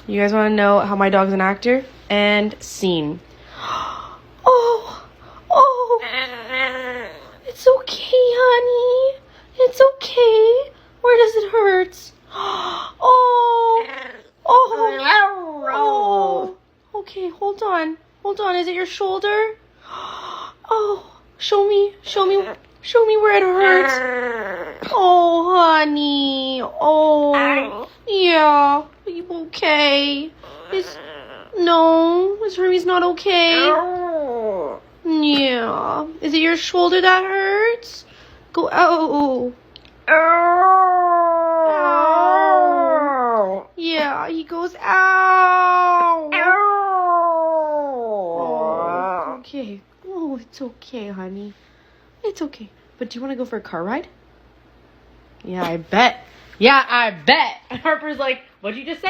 You guys want to know how my dog's an actor? And scene. Oh, it's okay, honey. It's okay. Where does it hurt? Oh. Okay, hold on. Is it your shoulder? Oh, show me where it hurts. Oh, honey. Oh, yeah. Are you okay? Is Hermes not okay? Yeah. Is it your shoulder that hurts? Go out. Ow. Yeah, he goes ow. Oh, okay. Oh, it's okay, honey. It's okay. But do you want to go for a car ride? Yeah, I bet. Harper's like, what'd you just say?